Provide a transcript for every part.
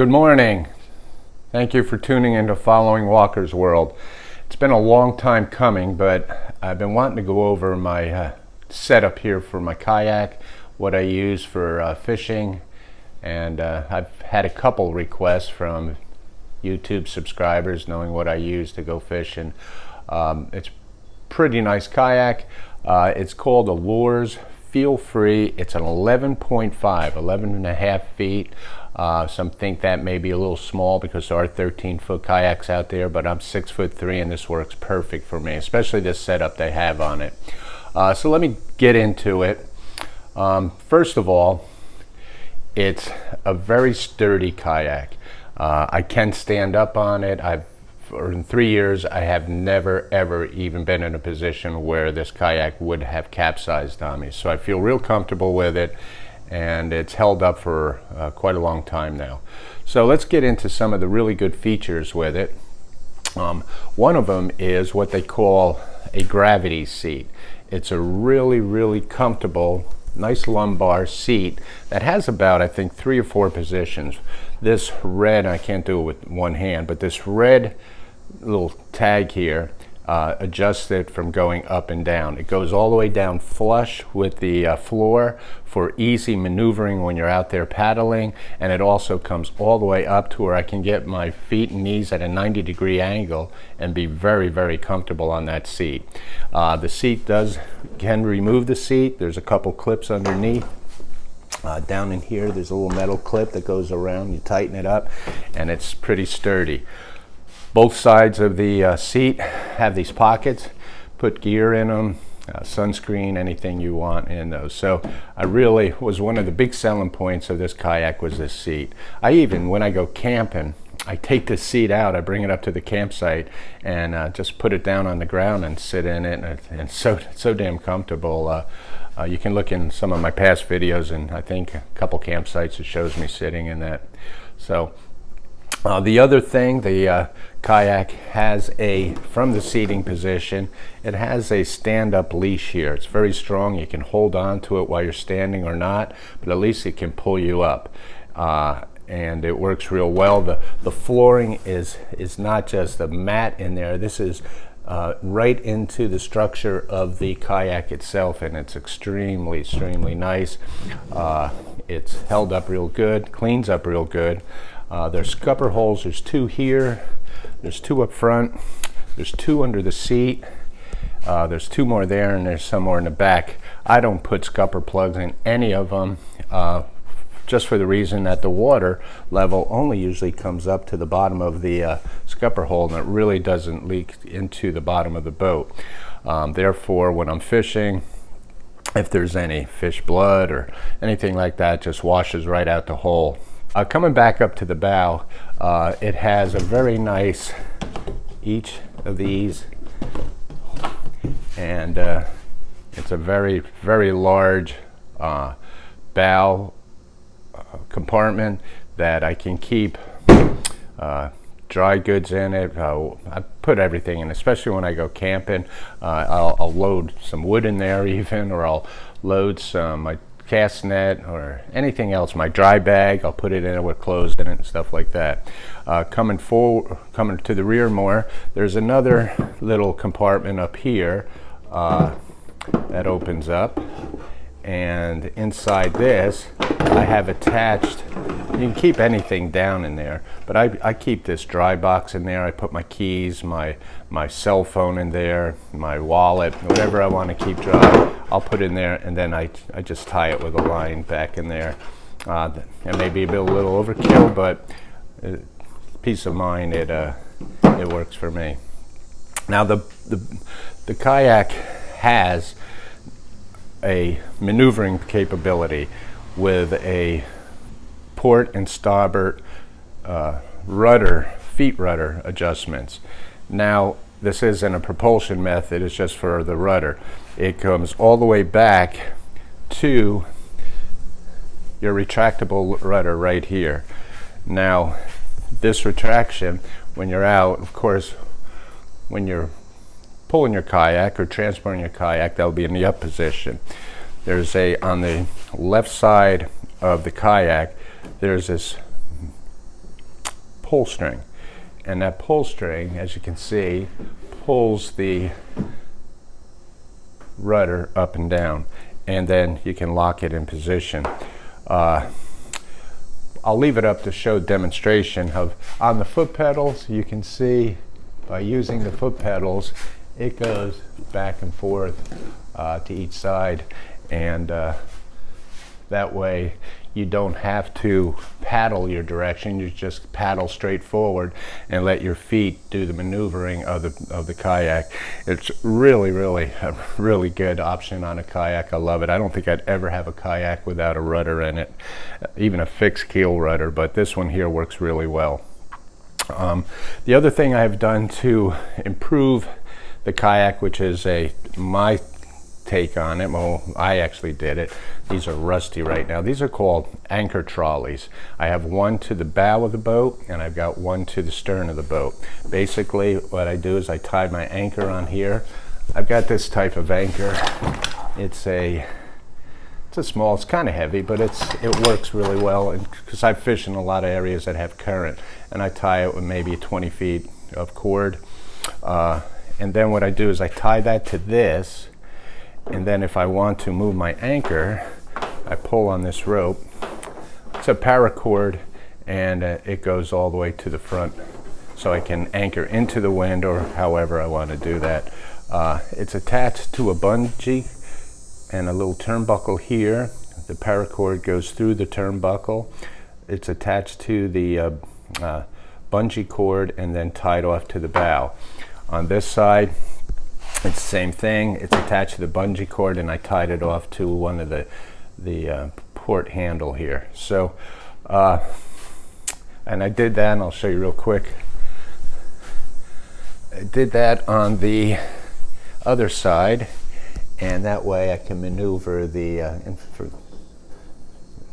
Good morning. Thank you for tuning into Following Walker's World. It's been a long time coming, but I've been wanting to go over my setup here for my kayak, what I use for fishing, and I've had a couple requests from YouTube subscribers knowing what I use to go fishing. It's a pretty nice kayak. It's called Allures Feel Free. It's an 11 and a half feet. Some think that may be a little small because there are 13-foot kayaks out there, but I'm 6'3" and this works perfect for me, especially this setup they have on it. So let me get into it. First of all, it's a very sturdy kayak. I can stand up on it. In 3 years, I have never ever even been in a position where this kayak would have capsized on me. So I feel real comfortable with it, and it's held up for quite a long time now. So let's get into some of the really good features with it. One of them is what they call a gravity seat. It's a really comfortable, nice lumbar seat that has about, I think, 3 or 4 positions. This red, I can't do it with one hand, but this red little tag here adjusts it from going up and down. It goes all the way down flush with the floor for easy maneuvering when you're out there paddling, and it also comes all the way up to where I can get my feet and knees at a 90-degree angle and be very comfortable on that seat. The seat can remove the seat. There's a couple clips underneath. Down in here there's a little metal clip that goes around. You tighten it up and it's pretty sturdy. Both sides of the seat have these pockets. Put gear in them, sunscreen, anything you want in those. So I really was one of the big selling points of this kayak was this seat. When I go camping, I take this seat out, I bring it up to the campsite and just put it down on the ground and sit in it, and it's so damn comfortable. You can look in some of my past videos, and I think a couple campsites it shows me sitting in that. So the other thing, the kayak has from the seating position, it has a stand-up leash here. It's very strong. You can hold on to it while you're standing or not, but at least it can pull you up. And it works real well. The flooring is not just a mat in there. This is right into the structure of the kayak itself, and it's extremely nice. It's held up real good, cleans up real good. There's scupper holes. There's 2 here, there's 2 up front, there's 2 under the seat, there's 2 more there, and there's some more in the back. I don't put scupper plugs in any of them, just for the reason that the water level only usually comes up to the bottom of the scupper hole, and it really doesn't leak into the bottom of the boat. Therefore, when I'm fishing, if there's any fish blood or anything like that, it just washes right out the hole. Coming back up to the bow, it has a very nice, each of these, and it's a very large bow compartment that I can keep dry goods in it. I put everything in, especially when I go camping. I'll load some wood in there even, or I'll load my cast net or anything else. My dry bag, I'll put it in it with clothes in it and stuff like that. Coming to the rear more, there's another little compartment up here that opens up, and inside this I have attached, you can keep anything down in there, but I keep this dry box in there. I put my keys, my cell phone in there, my wallet, whatever I want to keep dry, I'll put in there, and then I just tie it with a line back in there. It may be a little overkill, but peace of mind, it works for me. Now the kayak has a maneuvering capability with a port and starboard feet rudder adjustments. Now this isn't a propulsion method, it's just for the rudder. It comes all the way back to your retractable rudder right here. Now this retraction, when you're out, of course, when you're pulling your kayak or transporting your kayak, that'll be in the up position. There's on the left side of the kayak, there's this pull string. And that pull string, as you can see, pulls the rudder up and down, and then you can lock it in position. I'll leave it up to show demonstration of on the foot pedals. You can see by using the foot pedals it goes back and forth to each side, and that way you don't have to paddle your direction. You just paddle straight forward and let your feet do the maneuvering of the kayak. It's really a really good option on a kayak. I love it. I don't think I'd ever have a kayak without a rudder in it, even a fixed keel rudder, but this one here works really well. The other thing I've done to improve the kayak, which is my take on it, well, I actually did it. These are rusty right now. These are called anchor trolleys. I have one to the bow of the boat, and I've got one to the stern of the boat. Basically, what I do is I tie my anchor on here. I've got this type of anchor. It's a small, it's kind of heavy, but it works really well, because I fish in a lot of areas that have current, and I tie it with maybe 20 feet of cord. And then what I do is I tie that to this, and then if I want to move my anchor, I pull on this rope. It's a paracord, and it goes all the way to the front, so I can anchor into the wind or however I want to do that. It's attached to a bungee and a little turnbuckle here. The paracord goes through the turnbuckle. It's attached to the bungee cord and then tied off to the bow. On this side, it's the same thing. It's attached to the bungee cord, and I tied it off to one of the port handle here. So, and I did that, and I'll show you real quick. I did that on the other side, and that way I can maneuver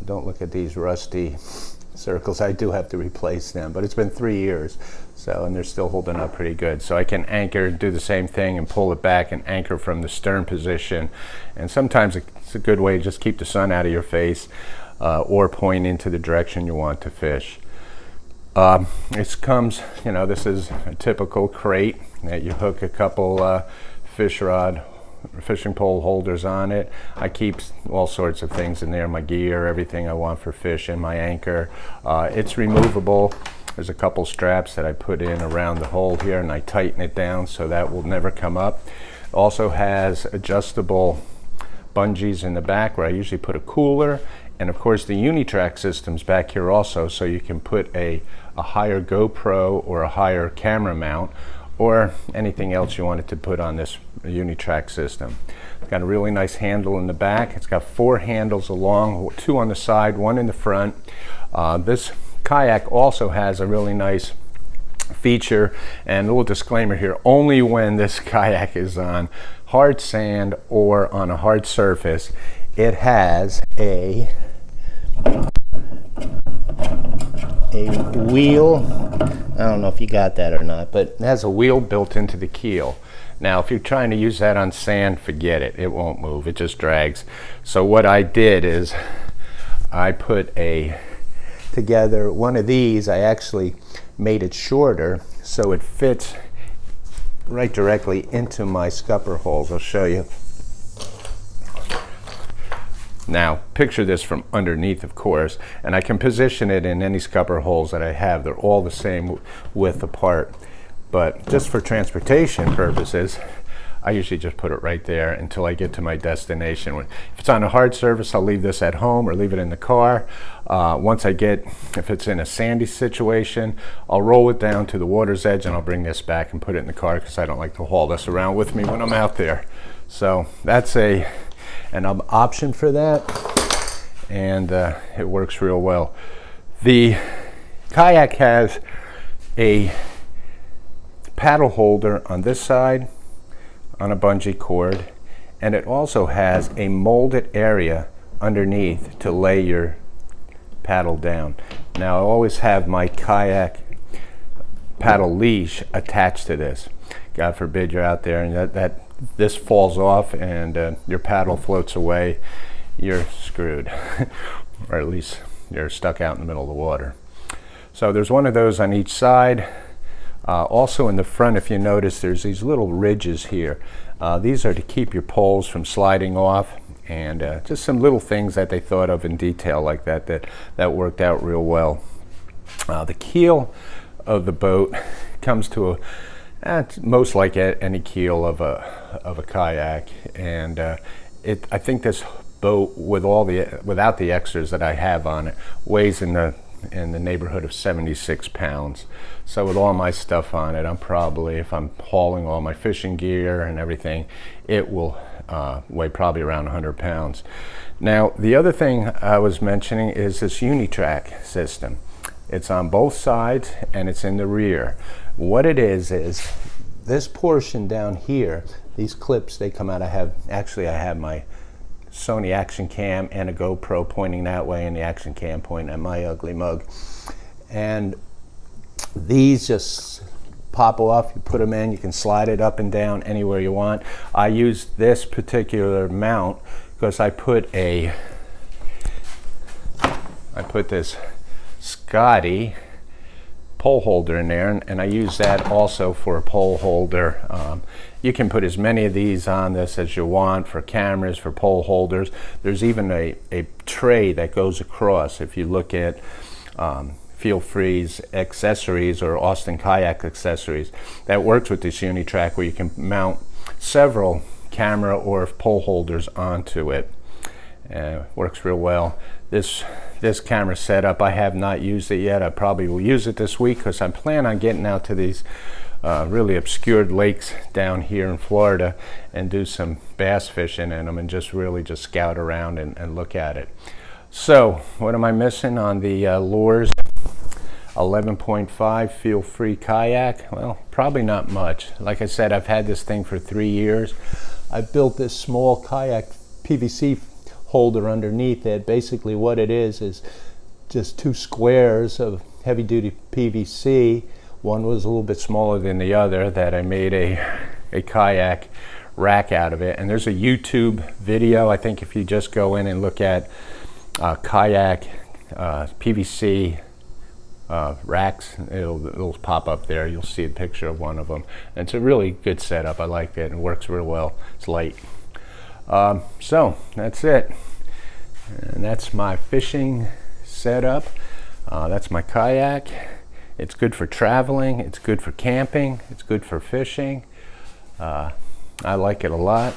don't look at these rusty circles. I do have to replace them, but it's been 3 years, and they're still holding up pretty good. So I can anchor, do the same thing, and pull it back and anchor from the stern position. And sometimes it's a good way to just keep the sun out of your face, or point into the direction you want to fish. This comes, this is a typical crate that you hook a couple fishing pole holders on it. I keep all sorts of things in there, my gear, everything I want for fishing, my anchor. It's removable. There's a couple straps that I put in around the hole here, and I tighten it down so that will never come up. It also has adjustable bungees in the back where I usually put a cooler, and of course the Unitrack system's back here also, so you can put a higher GoPro or a higher camera mount or anything else you wanted to put on this Unitrack system. It's got a really nice handle in the back. It's got 4 handles along, 2 on the side, 1 in the front. This kayak also has a really nice feature, and a little disclaimer here, only when this kayak is on hard sand or on a hard surface, it has a wheel. I don't know if you got that or not, but it has a wheel built into the keel. Now if you're trying to use that on sand, forget it. It won't move. It just drags. So what I did is I put together one of these. I actually made it shorter so it fits right directly into my scupper holes. I'll show you. Now, picture this from underneath, of course, and I can position it in any scupper holes that I have. They're all the same width apart. But just for transportation purposes, I usually just put it right there until I get to my destination. If it's on a hard surface, I'll leave this at home or leave it in the car. If it's in a sandy situation, I'll roll it down to the water's edge, and I'll bring this back and put it in the car because I don't like to haul this around with me when I'm out there. So that's an option for that, and it works real well. The kayak has a paddle holder on this side on a bungee cord, and it also has a molded area underneath to lay your paddle down. Now I always have my kayak paddle leash attached to this. God forbid you're out there and this falls off and your paddle floats away, you're screwed. Or at least you're stuck out in the middle of the water. So there's one of those on each side. Also in the front, if you notice, there's these little ridges here. These are to keep your poles from sliding off, and just some little things that they thought of in detail like that worked out real well. The keel of the boat comes to most like any keel of a kayak, and I think this boat without the extras that I have on it weighs in the neighborhood of 76 pounds. So with all my stuff on it, I'm probably, if I'm hauling all my fishing gear and everything, it will weigh probably around 100 pounds. Now, the other thing I was mentioning is this Unitrack system. It's on both sides and it's in the rear. What it is this portion down here, these clips, they come out. I have my Sony action cam and a GoPro pointing that way, and the action cam pointing at my ugly mug. And these just pop off. You put them in, you can slide it up and down anywhere you want. I use this particular mount because I put this Scotty pole holder in there, and I use that also for a pole holder. You can put as many of these on this as you want for cameras, for pole holders. There's even a tray that goes across. If you look at Feel Free's accessories or Austin Kayak accessories, that works with this Unitrack, where you can mount several camera or pole holders onto it. Works real well. This camera setup, I have not used it yet. I probably will use it this week because I plan on getting out to these really obscured lakes down here in Florida and do some bass fishing in them and just scout around and look at it. So what am I missing on the Lures 11.5 Feel Free kayak? Well, probably not much. Like I said, I've had this thing for 3 years. I built this small kayak PVC holder underneath it. Basically what it is just two squares of heavy duty PVC. One was a little bit smaller than the other, that I made a kayak rack out of it. And there's a YouTube video. I think if you just go in and look at kayak PVC racks, it'll pop up there. You'll see a picture of one of them. And it's a really good setup. I like it. It works real well. It's light. So that's it, and that's my fishing setup. That's my kayak. It's good for traveling, it's good for camping, it's good for fishing. I like it a lot.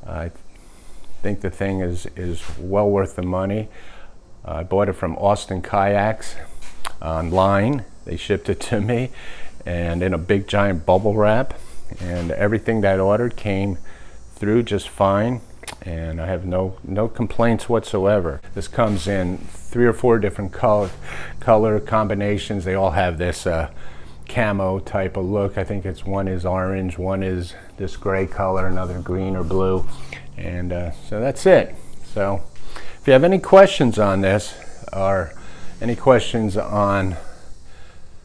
I think the thing is well worth the money. I bought it from Austin Kayaks online. They shipped it to me, and in a big giant bubble wrap, and everything that I ordered came through just fine, and I have no complaints whatsoever. This comes in 3 or 4 different color combinations. They all have this camo type of look. I think one is orange, one is this gray color, another green or blue, and so that's it. So if you have any questions on this, or any questions on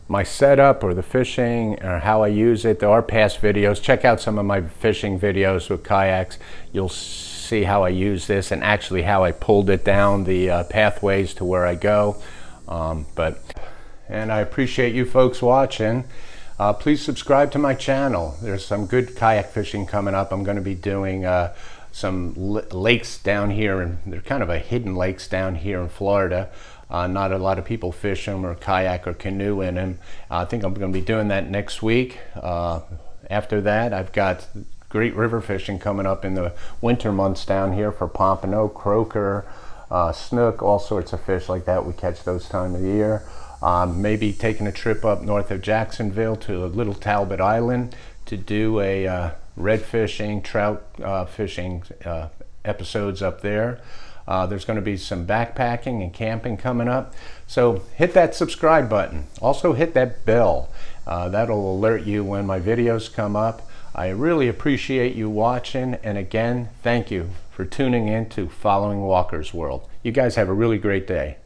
my setup or the fishing or how I use it, there are past videos. Check out some of my fishing videos with kayaks. You'll see how I use this and actually how I pulled it down the pathways to where I go. And I appreciate you folks watching. Please subscribe to my channel. There's some good kayak fishing coming up. I'm going to be doing some lakes down here, and they're kind of a hidden lakes down here in Florida. Not a lot of people fish them or kayak or canoe in them. I think I'm going to be doing that next week. After that, I've got great river fishing coming up in the winter months down here for pompano, croaker, snook, all sorts of fish like that. We catch those time of the year. Maybe taking a trip up north of Jacksonville to Little Talbot Island to do a red fishing, trout fishing episodes up there. There's going to be some backpacking and camping coming up. So hit that subscribe button. Also hit that bell. That'll alert you when my videos come up. I really appreciate you watching. And again, thank you for tuning in to Following Walker's World. You guys have a really great day.